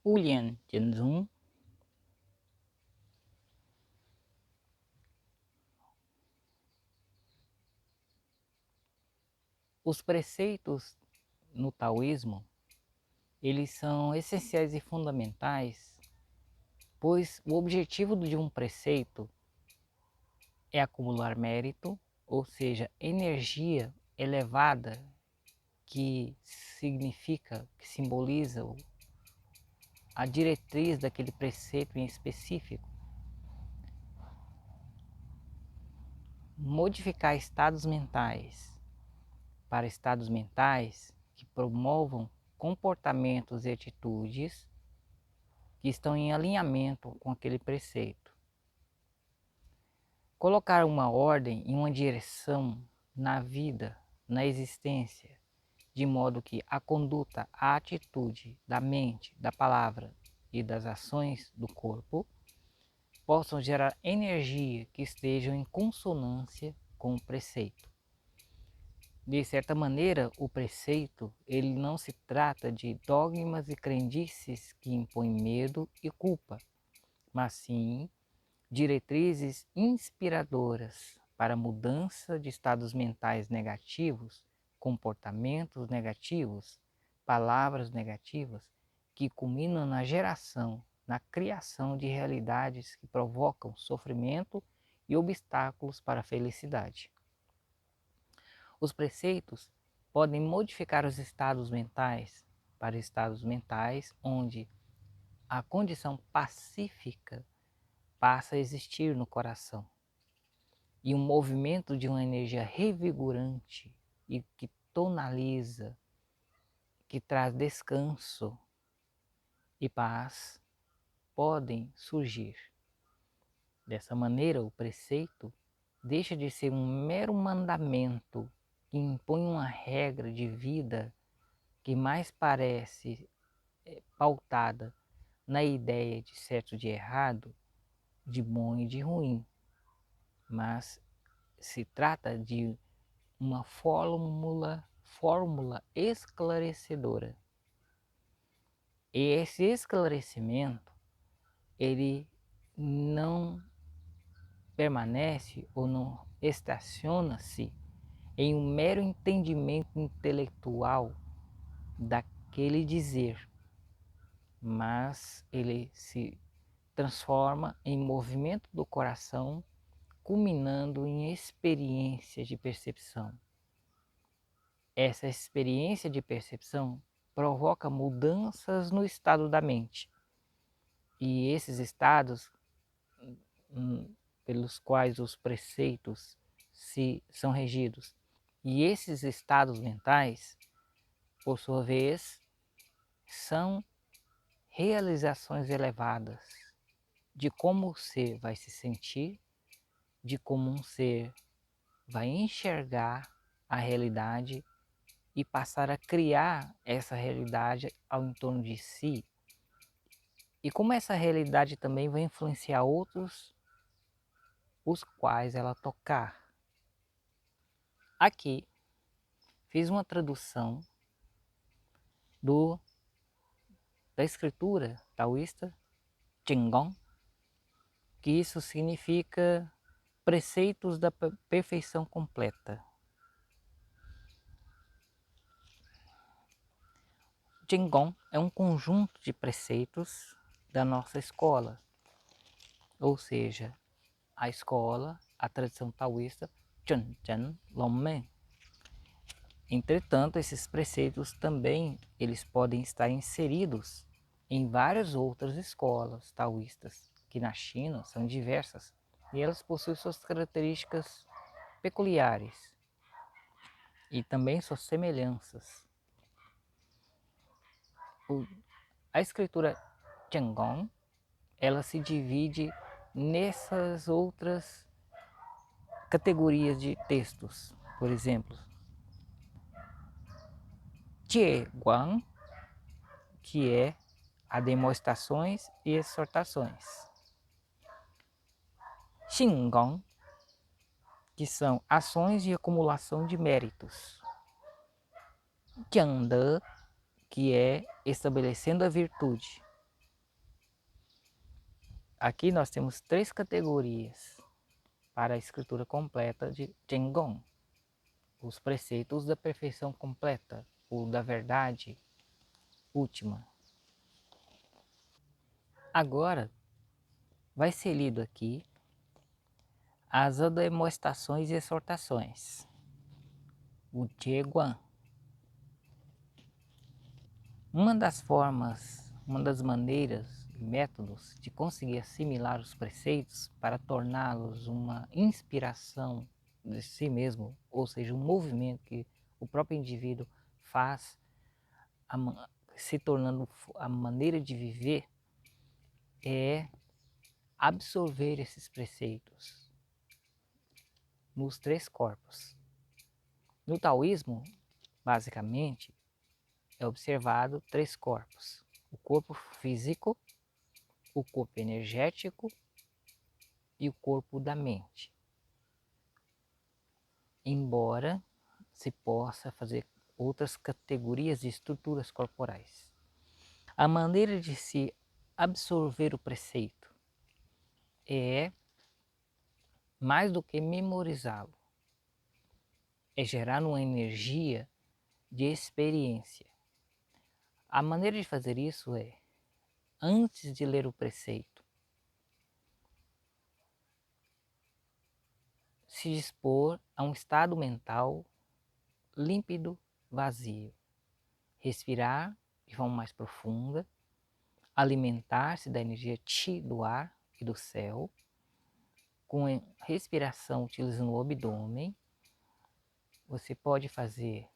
Ulian Tianzun. Os preceitos no taoísmo, eles são essenciais e fundamentais, pois o objetivo de um preceito é acumular mérito, ou seja, energia elevada que significa, que simboliza a diretriz daquele preceito em específico. Modificar estados mentais para estados mentais que promovam comportamentos e atitudes que estão em alinhamento com aquele preceito. Colocar uma ordem e uma direção na vida, na existência, de modo que a conduta, a atitude da mente, da palavra e das ações do corpo possam gerar energia que estejam em consonância com o preceito. De certa maneira, o preceito, ele não se trata de dogmas e crendices que impõem medo e culpa, mas sim diretrizes inspiradoras para a mudança de estados mentais negativos, comportamentos negativos, palavras negativas, que culminam na geração, na criação de realidades que provocam sofrimento e obstáculos para a felicidade. Os preceitos podem modificar os estados mentais para estados mentais onde a condição pacífica passa a existir no coração e um movimento de uma energia revigorante e que tonaliza, que traz descanso e paz podem surgir. Dessa maneira, o preceito deixa de ser um mero mandamento que impõe uma regra de vida que mais parece pautada na ideia de certo e de errado, de bom e de ruim, mas se trata de uma fórmula esclarecedora. E esse esclarecimento, ele não permanece ou não estaciona-se em um mero entendimento intelectual daquele dizer, mas ele se transforma em movimento do coração, culminando em experiência de percepção. Essa experiência de percepção provoca mudanças no estado da mente. E esses estados pelos quais os preceitos são regidos. E esses estados mentais, por sua vez, são realizações elevadas de como o ser vai se sentir, de como um ser vai enxergar a realidade e passar a criar essa realidade ao entorno de si. E como essa realidade também vai influenciar outros, os quais ela tocar. Aqui fiz uma tradução da escritura taoísta Qigong, que isso significa preceitos da perfeição completa. Qigong é um conjunto de preceitos da nossa escola, ou seja, a escola, a tradição taoísta Chun Chen Longmen. Entretanto, esses preceitos também eles podem estar inseridos em várias outras escolas taoístas, que na China são diversas, e elas possuem suas características peculiares e também suas semelhanças. A escritura Qigong, ela se divide nessas outras categorias de textos. Por exemplo, Jie Guang, que é a demonstrações e exortações. Xingong, que são ações de acumulação de méritos. Jiangde, que é estabelecendo a virtude. Aqui nós temos 3 categorias para a escritura completa de Zhenggong. Os preceitos da perfeição completa, ou da verdade última. Agora, vai ser lido aqui as admoestações e exortações. O Jieguan. Uma das maneiras e métodos de conseguir assimilar os preceitos para torná-los uma inspiração de si mesmo, ou seja, um movimento que o próprio indivíduo faz, se tornando a maneira de viver, é absorver esses preceitos nos 3 corpos. No taoísmo, basicamente, é observado 3 corpos: o corpo físico, o corpo energético e o corpo da mente. Embora se possa fazer outras categorias de estruturas corporais. A maneira de se absorver o preceito é, mais do que memorizá-lo, é gerar uma energia de experiência. A maneira de fazer isso é, antes de ler o preceito, se dispor a um estado mental límpido, vazio. Respirar de forma mais profunda, alimentar-se da energia Qi do ar e do céu, com respiração utilizando o abdômen. Você pode fazer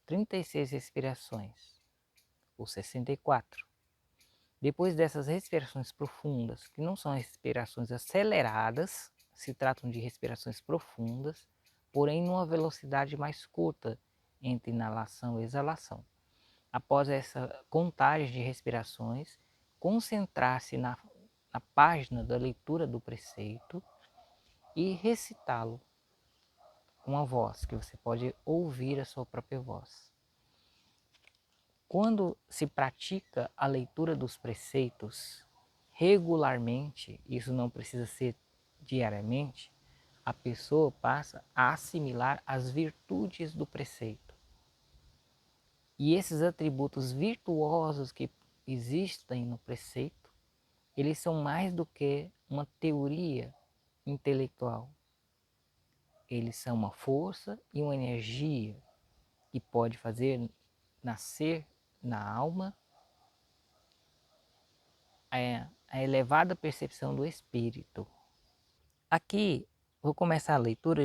36 respirações, ou 64. Depois dessas respirações profundas, que não são respirações aceleradas, se tratam de respirações profundas, porém numa velocidade mais curta entre inalação e exalação. Após essa contagem de respirações, concentrar-se na página da leitura do preceito e recitá-lo com a voz, que você pode ouvir a sua própria voz. Quando se pratica a leitura dos preceitos regularmente, isso não precisa ser diariamente, a pessoa passa a assimilar as virtudes do preceito. E esses atributos virtuosos que existem no preceito, eles são mais do que uma teoria intelectual. Eles são uma força e uma energia que pode fazer nascer na alma a elevada percepção do espírito. Aqui vou começar a leitura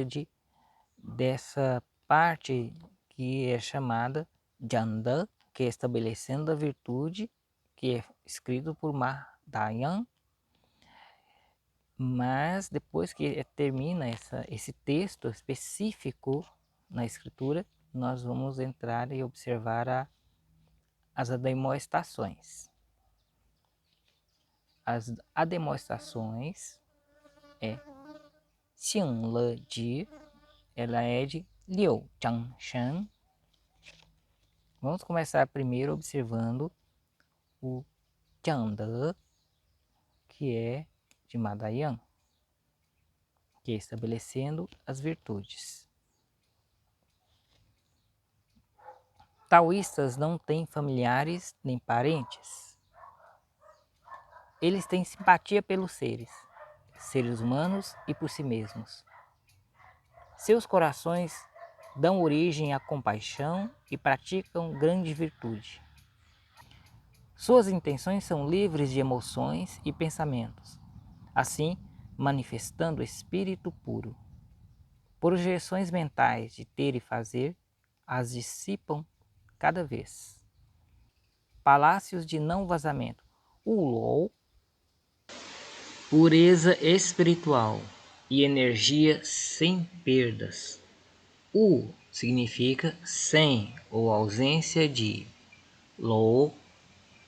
dessa parte que é chamada Janda, que é estabelecendo a virtude, que é escrito por Mahdayan. Mas depois que termina esse texto específico na escritura, nós vamos entrar e observar as ademoestações. As ademoestações é Xing Le Ji, ela é de Liu Changshan. Vamos começar primeiro observando o Jiangde, que é de Mahdayan, que é estabelecendo as virtudes. Taoístas não têm familiares nem parentes. Eles têm simpatia pelos seres humanos e por si mesmos. Seus corações dão origem à compaixão e praticam grande virtude. Suas intenções são livres de emoções e pensamentos, assim manifestando espírito puro. Projeções mentais de ter e fazer as dissipam cada vez. Palácios de não vazamento. Ulou, pureza espiritual e energia sem perdas. U significa sem ou ausência de. Lou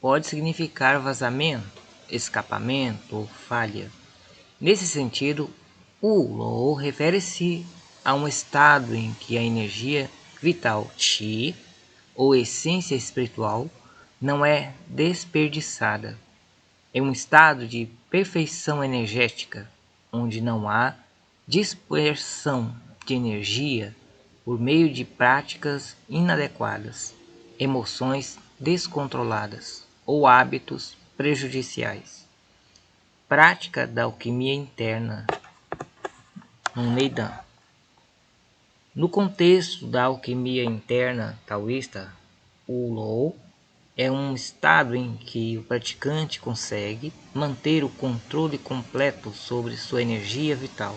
pode significar vazamento, escapamento ou falha. Nesse sentido, o Lou refere-se a um estado em que a energia vital Qi, ou essência espiritual, não é desperdiçada. É um estado de perfeição energética, onde não há dispersão de energia por meio de práticas inadequadas, emoções descontroladas ou hábitos prejudiciais. Prática da alquimia interna no Neidan. No contexto da alquimia interna taoísta, o Lo é um estado em que o praticante consegue manter o controle completo sobre sua energia vital,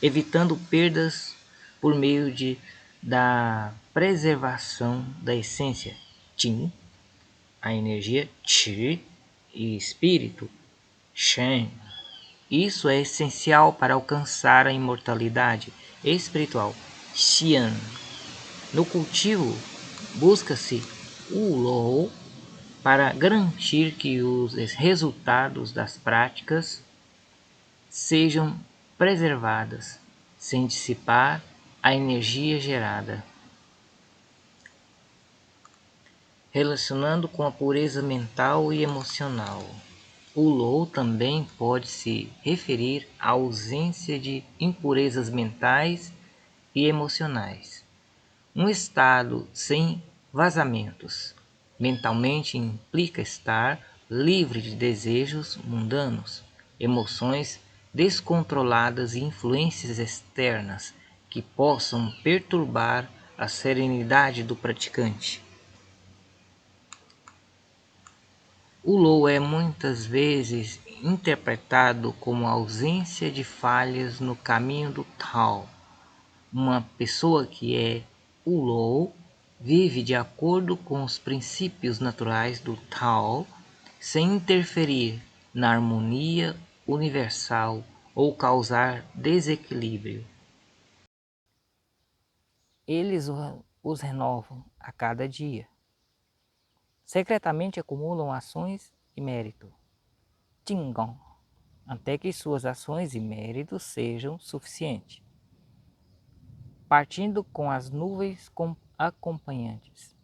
evitando perdas por meio da preservação da essência Qin, a energia Qi e espírito Shen. Isso é essencial para alcançar a imortalidade espiritual Xian. No cultivo, busca-se o Lo para garantir que os resultados das práticas sejam preservadas, sem dissipar a energia gerada. Relacionando com a pureza mental e emocional. O Lo também pode se referir à ausência de impurezas mentais e emocionais. Um estado sem vazamentos. Mentalmente implica estar livre de desejos mundanos, emoções descontroladas e influências externas que possam perturbar a serenidade do praticante. O Lo é muitas vezes interpretado como a ausência de falhas no caminho do Tao. Uma pessoa que é o Lo vive de acordo com os princípios naturais do Tao, sem interferir na harmonia universal ou causar desequilíbrio. Eles os renovam a cada dia. Secretamente acumulam ações e mérito, Tingong, até que suas ações e méritos sejam suficientes. Partindo com as nuvens acompanhantes,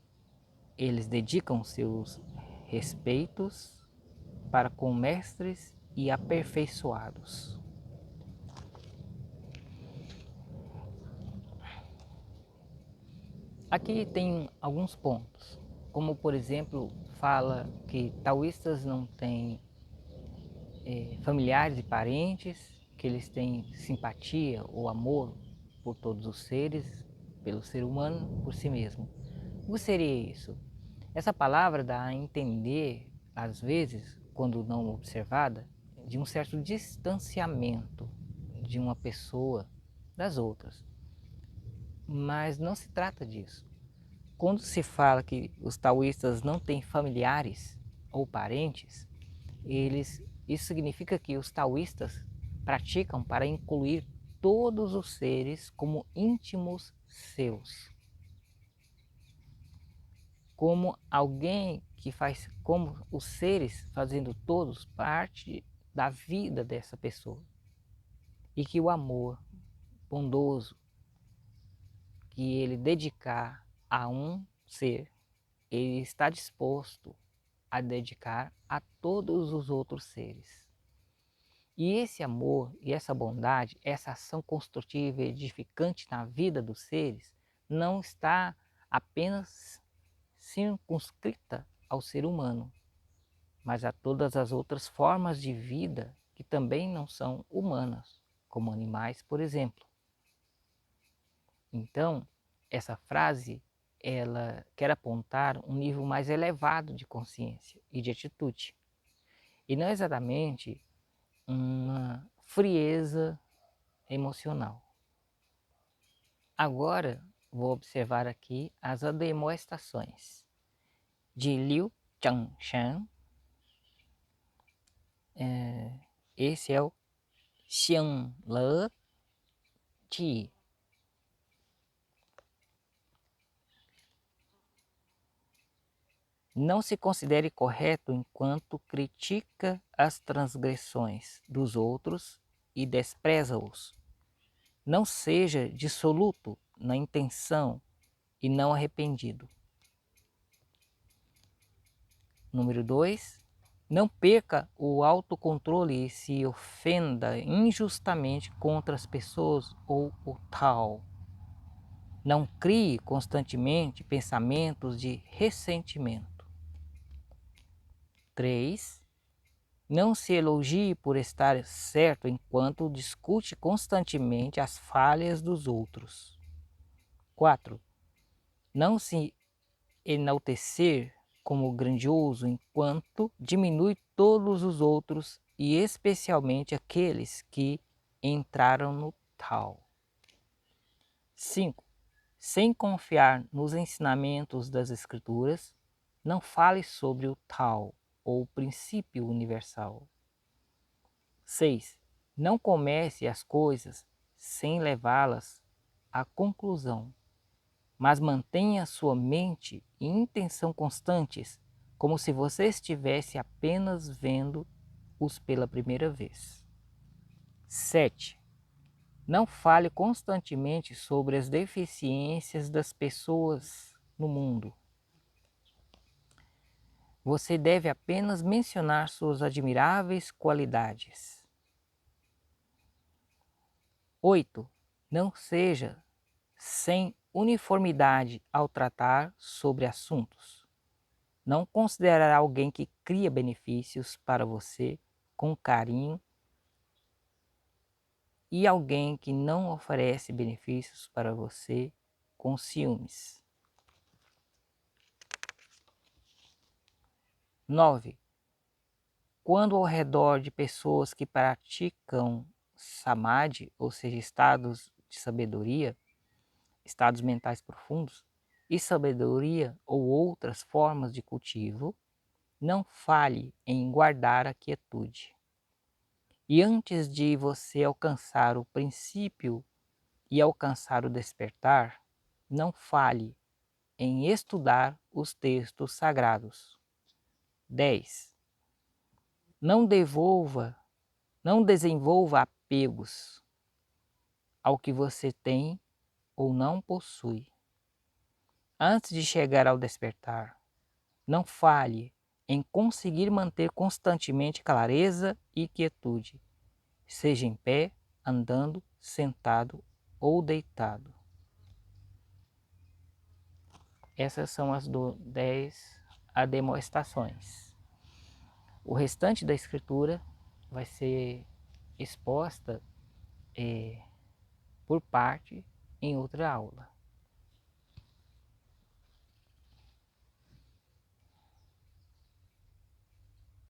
eles dedicam seus respeitos para com mestres e aperfeiçoados. Aqui tem alguns pontos, como por exemplo, fala que taoístas não têm familiares e parentes, que eles têm simpatia ou amor por todos os seres, pelo ser humano, por si mesmo. O que seria isso? Essa palavra dá a entender, às vezes, quando não observada, de um certo distanciamento de uma pessoa das outras. Mas não se trata disso. Quando se fala que os taoístas não têm familiares ou parentes, isso significa que os taoístas praticam para incluir todos os seres como íntimos seus. Como alguém que faz, como os seres fazendo todos parte da vida dessa pessoa. E que o amor bondoso que ele dedicar a um ser, ele está disposto a dedicar a todos os outros seres. E esse amor e essa bondade, essa ação construtiva e edificante na vida dos seres, não está apenas circunscrita ao ser humano, mas a todas as outras formas de vida que também não são humanas, como animais, por exemplo. Então, essa frase, ela quer apontar um nível mais elevado de consciência e de atitude, e não exatamente uma frieza emocional. Agora, vou observar aqui as admoestações de Liu Changshan. Esse é o Xiang Le Ji. Não se considere correto enquanto critica as transgressões dos outros e despreza-os. Não seja dissoluto na intenção e não arrependido. Número 2. Não perca o autocontrole e se ofenda injustamente contra as pessoas ou o tal. Não crie constantemente pensamentos de ressentimento. 3. Não se elogie por estar certo enquanto discute constantemente as falhas dos outros. 4. Não se enaltecer como grandioso enquanto diminui todos os outros e especialmente aqueles que entraram no tal. 5. Sem confiar nos ensinamentos das Escrituras, não fale sobre o tal ou princípio universal. 6. Não comece as coisas sem levá-las à conclusão, mas mantenha sua mente e intenção constantes, como se você estivesse apenas vendo-os pela primeira vez. 7. Não fale constantemente sobre as deficiências das pessoas no mundo. Você deve apenas mencionar suas admiráveis qualidades. 8. Não seja sem uniformidade ao tratar sobre assuntos. Não considerará alguém que cria benefícios para você com carinho e alguém que não oferece benefícios para você com ciúmes. 9. Quando ao redor de pessoas que praticam samadhi, ou seja, estados de sabedoria, estados mentais profundos, e sabedoria ou outras formas de cultivo, não falhe em guardar a quietude. E antes de você alcançar o princípio e alcançar o despertar, não falhe em estudar os textos sagrados. 10. Não desenvolva apegos ao que você tem ou não possui. Antes de chegar ao despertar, não falhe em conseguir manter constantemente clareza e quietude, seja em pé, andando, sentado ou deitado. Essas são as 10 ademoestações. O restante da escritura vai ser exposta por parte em outra aula.